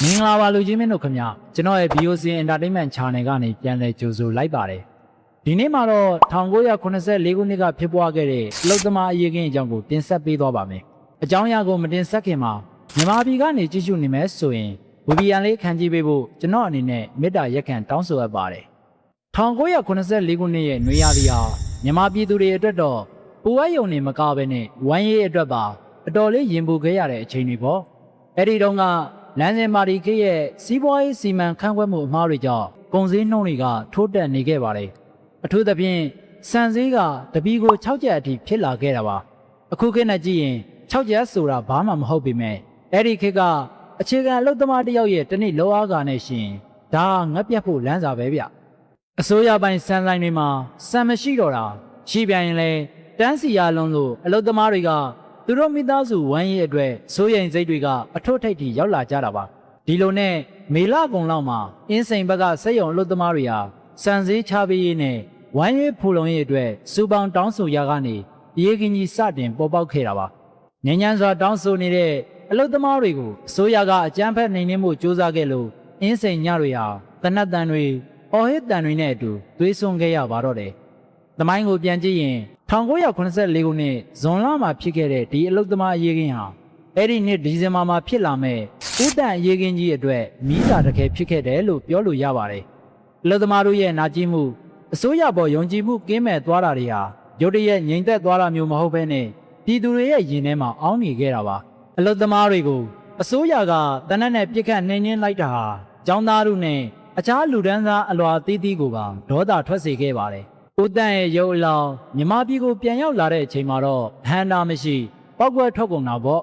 မင်္ဂလာပါလူကြီးမင်းတို့ခင်ဗျကျွန်တော်ရဲ့ BOC Entertainment Channel ကနေပြန်လည်ကြိုဆိုလိုက်ပါတယ်ဒီနေ့မှာတော့1984ခုနှစ်ကဖြစ်ပွားခဲ့တဲ့အလုသမားအရေးခင်းအကြောင်းကိုတင်ဆက်ပေးသွားပါမယ်အကြောင်းအရာကိုမတင်ဆက်ခင်မှာမြန်မာပြည်ကနေကြည့်ရှုနေမယ်ဆိုရင်ဝီဘီယန်လေးခံကြည့်ပေးဖို့ကျွန်တော်အနေနဲ့မေတ္တာရက်ခံတောင်းဆိုအပ်ပါတယ်1984ခုနှစ်ရဲ့နွေရာသီဟာမြန်မာပြည်သူတွေအတွက်တော့ပူဝဲယုံနေမကားပဲနဲ့ဝမ်းရေးအတွက်ပါအတော်လေးရင်ပူခဲ့ရတဲ့အချိန်တွေပေါ့အဲ့ဒီတုန်းကလမ်းစဉ်မာဒီခေရဲ့စီးပွားရေးစီမံခန့်ခွဲမှုအမှားတွေကြောင့်ကုန်စည်နှုန်းတွေကထိုးတက်နေခဲ့ပါတယ်အထူးသဖြင့်စံစည်းကတပီကို6ကျပ်အထိဖြစ်လာခဲ့တာပါအခုခေတ်နဲ့ကြည့်ရင်6ကျပ်ဆိုတာဘာမှမဟုတ်ပေမဲ့အဲ့ဒီခေတ်ကအခြေခံအလုပ်သမားတယောက်ရဲ့တနည်းလောအားကနဲ့ရှင်ဒါငတ်ပြတ်ဖို့လမ်းစာပဲဗျအစိုးရပိုင်းစံဆိုင်တွေမှာစံမရှိတော့တာရှိပြန်ရင်လဲတန်းစီရလုံးလို့အလုပ်သမားတွေကသူတို့မိသားစုဝမ်းရေးအတွက်စိုးရိမ်စိတ်တွေကအထွတ်ထိပ်ထိရောက်လာကြတာပါဒီလိုနဲ့မေလကုံလောက်မှာအင်းစိန်ဘက်ကစက်ရုံအလုပ်သမားတွေဟာစံစည်းချပေးရေးနဲ့ဝမ်းရေးဖူလုံရေးအတွက်စူပေါင်းတောင်းဆိုရကနေအရေးကြီးစတင်ပေါ်ပေါက်ခဲ့တာပါငញ្ញမ်းစွာတောင်းဆိုနေတဲ့အလုပ်သမားတွေကိုအစိုးရကအကြမ်းဖက်နှိမ်နင်းမှုစ조사ခဲ့လို့အင်းစိန်ညတွေဟာတနတ်တန်တွေအော်ဟစ်တန်တွေနဲ့အတူသွေးစွန်းခဲ့ရပါတော့တယ်သမိုင်းကိုပြန်ကြည့်ရင်1984ခုနှစ်ဇွန်လမှာဖြစ်ခဲ့တဲ့ဒီအလုသမားအရေးခင်းဟာအဲ့ဒီနှစ်ဒီဇင်ဘာမှာဖြစ်လာမဲ့ဥတန့်အရေးခင်းကြီးအတွက်မီးစာတခဲဖြစ်ခဲ့တယ်လို့ပြောလို့ရပါတယ်အလုသမားတို့ရဲ့နာကျင်မှုအစိုးရပေါ်ယုံကြည်မှုကင်းမဲ့သွားတာတွေဟာရုတ်တရက်ငြိမ်သက်သွားတာမျိုးမဟုတ်ဘဲနဲ့ပြည်သူတွေရဲ့ရင်ထဲမှာအောင်းနေခဲ့တာပါအလုသမားတွေကိုအစိုးရကတနက်နဲ့ပြစ်ခတ်နှိမ်နင်းလိုက်တာဟာចောင်းသားတို့နဲ့အခြားလူဒန်းစားအလွာသီးသီးကိုပါဒေါသထွက်စေခဲ့ပါတယ်ဦးတန့်ရဲ့ရုပ်အလောင်းမြမပြည်ကိုပြန်ရောက်လာတဲ့အချိန်မှာတော့ဟန်တာမရှိပောက်ကွဲထွက်ကုန်တာပေါ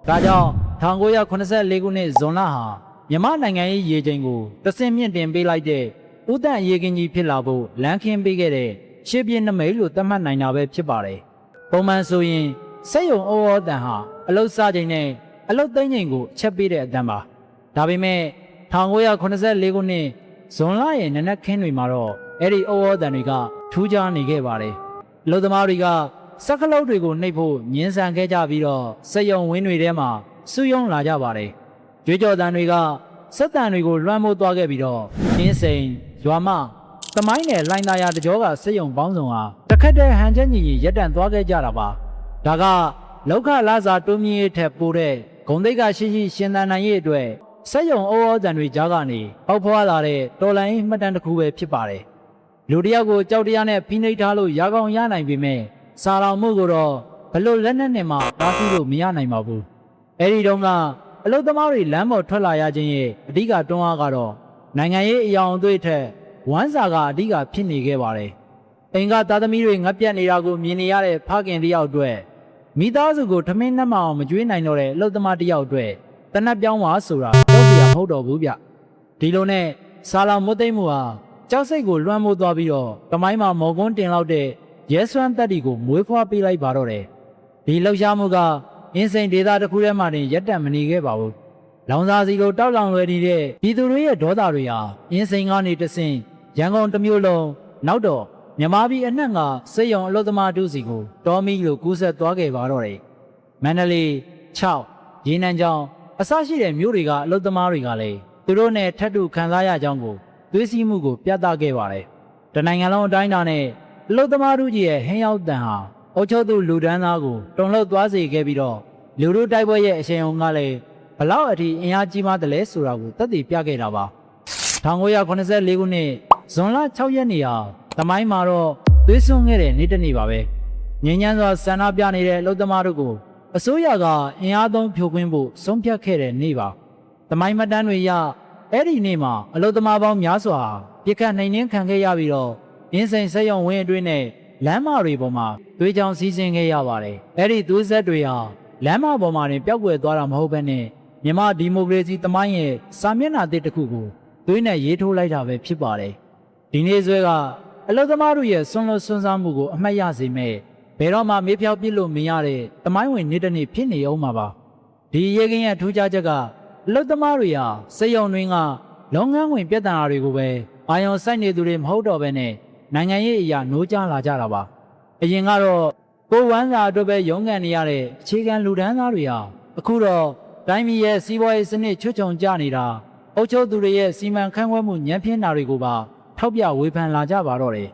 ့ဒါကြောင့်1984ခုနှစ်ဇွန်လဟာမြမနိုင်ငံရေးရေချိန်ကိုတဆင့်မြင့်တင်ပေးလိုက်တဲ့ဦးတန့်အရေးခင်းကြီးဖြစ်လာဖို့လမ်းခင်းပေးခဲ့တဲ့ရှေ့ပြင်းနမိတ်လို့သတ်မှတ်နိုင်တာပဲဖြစ်ပါတယ်ပုံမှန်ဆိုရင်စက်ရုံအော်တန်ဟာအလုတ်စချိန်နဲ့အလုတ်သိမ်းချိန်ကိုအချက်ပေးတဲ့အတန်ပါဒါပေမဲ့1984ခုနှစ်ဇွန်လရဲ့နနက်ခင်းတွေမှာတော့အဲ့ဒီအော်တန်တွေကထူးခြားနေခဲ့ပါတယ်အလုပ်သမားတွေကစက်ကလုတ်တွေကိုနှိပ်ဖို့ညှင်းဆန်ခဲ့ကြပြီးတော့စက်ရုံဝင်းတွေထဲမှာစုယုံလာကြပါတယ်ကြွေးကြော်တန်တွေကစက်တန်တွေကိုလွှမ်းမိုးသွားခဲ့ပြီးတော့အင်းစိန်ရွာမသမိုင်းနဲ့လိုင်းသားရတကြောကစက်ရုံပေါင်းစုံဟာတခက်တဲ့ဟန်ချက်ညီရက်တန့်သွားခဲ့ကြတာပါဒါကလောက်ခလာစာတိုးမြင့်ရေးထက်ပိုတဲ့ဂုံတိတ်ကရှိရှိရှင်သန်နိုင်ရေးအတွက်စက်ရုံအော်တန်တွေကြားကနေပေါက်ဖွာလာတဲ့တော်လိုင်းမှတ်တမ်းတစ်ခုပဲဖြစ်ပါတယ်လူတယောက်ကိုကြောက်တရားနဲ့ဖိနှိပ်ထားလို့ရကောင်းရနိုင်ပေမဲ့စာလောင်မှုကိုတော့ဘလို့လက်နဲ့နဲ့မှတားဆီးလို့မရနိုင်ပါဘူးအဲ့ဒီတုန်းကအလုသမားတွေလမ်းပေါ်ထွက်လာရခြင်းရဲ့အဓိကတွန်းအားကတော့နိုင်ငံရေးအယောင်အသွေးထက်ဝမ်းစာကအဓိကဖြစ်နေခဲ့ပါတယ်အိမ်ကသားသမီးတွေငတ်ပြတ်နေတာကိုမြင်နေရတဲ့ဖခင်တယောက်အတွက်မိသားစုကိုထမင်းနှမအောင်မကြွေးနိုင်တော့တဲ့အလုသမားတယောက်အတွက်တနတ်ပြောင်းပါဆိုတာတော့ပြရမဟုတ်တော့ဘူးဗျဒီလိုနဲ့စာလောင်မွတ်သိမ့်မှုဟာကြောက်စိတ်ကိုလွှမ်းမိုးသွားပြီးတော့တမိုင်းမှာမော်ကွန်းတင်လောက်တဲ့ရဲစွမ်းတက်တီကိုမွေးဖွားပေးလိုက်ပါတော့တယ်ဒီလှုပ်ရှားမှုကအင်းစိန်ဒေသတစ်ခုထဲမှာတင်ရက်တန့်မနေခဲ့ပါဘူးလောင်စာစီလိုတောက်လောင်လွယ်နေတဲ့ပြည်သူတွေရဲ့ဒေါသတွေဟာအင်းစိန်ကနေတဆင့်ရန်ကုန်တစ်မြို့လုံးနောက်တော့မြန်မာပြည်အနှံ့ကစက်ရုံအလုပ်သမားတို့စီကိုတော်မီလိုကူးဆက်သွားခဲ့ပါတော့တယ်မန္တလေး6ရေနံချောင်းအစရှိတဲ့မြို့တွေကအလုပ်သမားတွေကလည်းသူတို့နဲ့ထပ်တူခံစားရကြောင်းကိုသွေးစည်းမှုကိုပြသခဲ့ပါတယ်။တနိုင်ငံလုံးအတိုင်းအတာနဲ့အလုသမားတို့ကြီးရဲ့ဟင်းရောက်တန်ဟာအုတ်ချုပ်သူလူဒန်းသားကိုတုံလှုပ်သွားစေခဲ့ပြီးတော့လူတို့တိုက်ပွဲရဲ့အရှိန်အဟုန်ကလည်းဘလောက်အထိအင်အားကြီးမားတယ်လဲဆိုတာကိုသက်သေပြခဲ့တာပါ။1984ခုနှစ်ဇွန်လ6ရက်နေ့ဟာသမိုင်းမှာတော့သွေးစွန်းခဲ့တဲ့နေ့တစ်နေ့ပါပဲ။ငြိမ်းချမ်းစွာဆန္ဒပြနေတဲ့အလုသမားတို့ကိုအစိုးရကအင်အားသုံးဖြိုခွင်းဖို့ဆုံးဖြတ်ခဲ့တဲ့နေ့ပါ။သမိုင်းမှတ်တမ်းတွေရအဲ့ဒီနေ့မှာအလုသမားပေါင်းများစွာပြစ်ခတ်နှိမ်နင်းခံခဲ့ရပြီးတော့အင်းစိန်စက်ရုံဝင်းအတွင်းနဲ့လမ်းမတွေပေါ်မှာသွေးကြောင်စီးဆင်းခဲ့ရပါတယ်အဲ့ဒီသွေးဆက်တွေဟာလမ်းမပေါ်မှာတင်ပျောက်ကွယ်သွားတာမဟုတ်ဘဲနဲ့မြန်မာဒီမိုကရေစီသမိုင်းရဲ့စာမျက်နှာသစ်တစ်ခုကိုသွေးနဲ့ရေးထိုးလိုက်တာပဲဖြစ်ပါတယ်ဒီနေ့ဆွဲကအလုသမားတို့ရဲ့ဆွန်းလွတ်ဆွန်းစားမှုကိုအမှတ်ရစေမဲ့ဘယ်တော့မှမေးဖြောက်ပြစ်လို့မရတဲ့သမိုင်းဝင်နေ့တစ်နေ့ဖြစ်နေအောင်မှာပါဒီရေကင်းရဲ့ထူးခြားချက်ကအလုသမားတွေဟာစက်ရုံတွင်ကလုပ်ငန်းဝင်ပြဿနာတွေကိုပဲအာရုံစိုက်နေသူတွေမဟုတ်တော့ဘဲနဲ့နိုင်ငံရေးအရာနိုးကြားလာကြတာပါအရင်ကတော့ကိုဝမ်းစာအတွက်ပဲရုန်းကန်နေရတဲ့အခြေခံလူဒန်းသားတွေဟာအခုတော့ တိုင်းပြည်ရဲ့စီးပွားရေးစနစ်ချွတ်ချုံကျနေတာအုပ်ချုပ်သူတွေရဲ့စီမံခန့်ခွဲမှုညံပြင်းတာတွေကိုပါထောက်ပြဝေဖန်လာကြပါတော့တယ်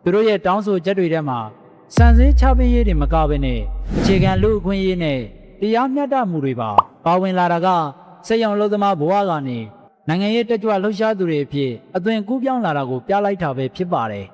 သူတို့ရဲ့တောင်းဆိုချက်တွေထဲမှာစံစည်းချပေးရေးတွေမကဘဲနဲ့အခြေခံလူ့အခွင့်အရေးနဲ့တရားမျှတမှုတွေပါဝင်လာတာကစက်ရုံလုပ်သမားဘဝကနေနိုင်ငံရေးတက်ကြွလှုပ်ရှားသူတွေအဖြစ်အသွင်ကူးပြောင်းလာတာကိုပြလိုက်တာပဲဖြစ်ပါတယ်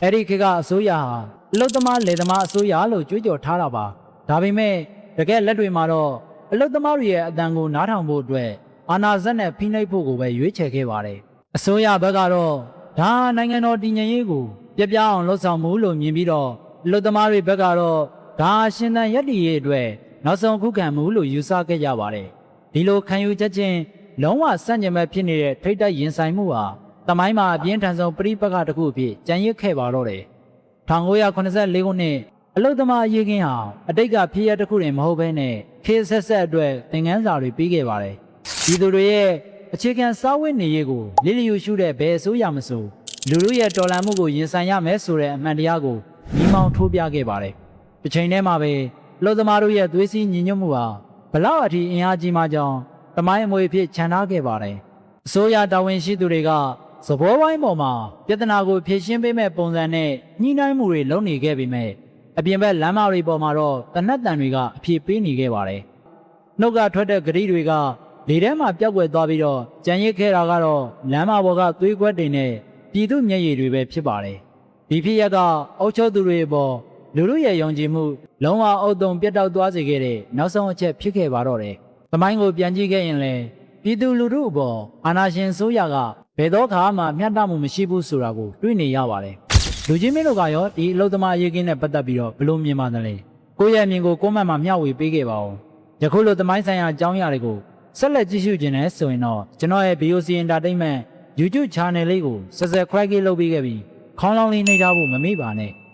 အဲ့ဒီခေတ်ကအစိုးရဟာအလုပ်သမားလယ်သမားအစိုးရလို့ကြွေးကြော်ထားတာပါဒါပေမဲ့တကယ်လက်တွေမှာတော့အလုပ်သမားတွေရဲ့အတန်ကိုနားထောင်ဖို့အတွက်အာဏာစက်နဲ့ဖိနှိပ်ဖို့ကိုပဲရွေးချယ်ခဲ့ပါတယ်အစိုးရဘက်ကတော့ဒါနိုင်ငံတော်တည်ငြိမ်ရေးကိုပြပြအောင်လှုပ်ဆောင်မှုလို့မြင်ပြီးတော့အလုပ်သမားတွေဘက်ကတော့ဒါရှင်သန်ရပ်တည်ရေးအတွက်နောက်ဆုံးခုခံမှုလို့ယူဆခဲ့ကြပါတယ်ဒီလိုခံယူချက်ချင်းလုံးဝစန့်ကျင်မဲ့ဖြစ်နေတဲ့ထိတ်တိုက်ရင်ဆိုင်မှုဟာတမိုင်းမှာအပြင်းထန်ဆုံးပြိပက္ခတစ်ခုအဖြစ်ကြံရစ်ခဲ့ပါတော့တယ်1984ခုနှစ်အလုသမားအရေးခင်းဟာအတိတ်ကဖြစ်ရတစ်ခုတင်မဟုတ်ဘဲနဲ့ခေတ်ဆက်ဆက်အတွက်သင်ခန်းစာတွေပေးခဲ့ပါတယ်ဒီသူတွေရဲ့အခြေခံစာဝတ်နေရေးကိုလစ်လျူရှုတဲ့ဘယ်အစိုးရမဆိုလူလူရဲ့တော်လှန်မှုကိုရင်ဆိုင်ရမယ်ဆိုတဲ့အမှန်တရားကိုမိမောင်းထိုးပြခဲ့ပါတယ်တစ်ချိန်တည်းမှာပဲအလုသမားတို့ရဲ့သွေးစည်းညီညွတ်မှုဟာဘလောက်အထိအင်အားကြီးမှကြောင်းတမိုင်းအမွေအဖြစ်ခြံထားခဲ့ပါတယ်အစိုးရတာဝန်ရှိသူတွေကသဘောပိုင်းပေါ်မှာပြဿနာကိုဖြေရှင်းပေးမဲ့ပုံစံနဲ့ညှိနှိုင်းမှုတွေလုပ်နေခဲ့ပေမဲ့အပြင်ဘက်လမ်းမတွေပေါ်မှာတော့တနတ်တန်တွေကအပြေပေးနေခဲ့ပါတယ်နှုတ်ကထွက်တဲ့ဂရိတွေကလေထဲမှာပျောက်ကွယ်သွားပြီးတော့ကြံရစ်ခဲ့တာကတော့လမ်းမပေါ်ကသွေးကွက်တွေနဲ့ပြည်သူမျက်ရည်တွေပဲဖြစ်ပါတယ်ဒီဖြစ်ရပ်ကအုပ်ချုပ်သူတွေပေါ်လူလူရဲ့ယုံကြည်မှုလုံးဝအုပ်တုံပြတ်တောက်သွားစေခဲ့တဲ့နောက်ဆုံးအချက်ဖြစ်ခဲ့ပါတော့တယ်။သမိုင်းကိုပြန်ကြည့်ခဲ့ရင်လည်းပြည်သူလူထုအပေါ်အာဏာရှင်ဆိုရကဘယ်တော့မှမျှတမှုမရှိဘူးဆိုတာကိုတွေ့နေရပါတယ်။လူကြီးမင်းတို့ကရောဒီအလုသမားအရေးကင်းနဲ့ပတ်သက်ပြီးတော့ဘယ်လိုမြင်ပါသလဲ။ကိုယ့်ရဲ့အမြင်ကိုကိုယ့်မှန်မှမျှဝေပေးခဲ့ပါဦး။ယခုလိုသမိုင်းဆိုင်ရာအကြောင်းအရာတွေကိုဆက်လက်ကြည့်ရှုခြင်းနဲ့ဆိုရင်တော့ကျွန်တော်ရဲ့ BOC Entertainment YouTube Channel လေးကိုSubscribe လုပ်ပေးခဲ့ပြီးခေါင်းလောင်းလေးနှိပ်ထားဖို့မမေ့ပါနဲ့။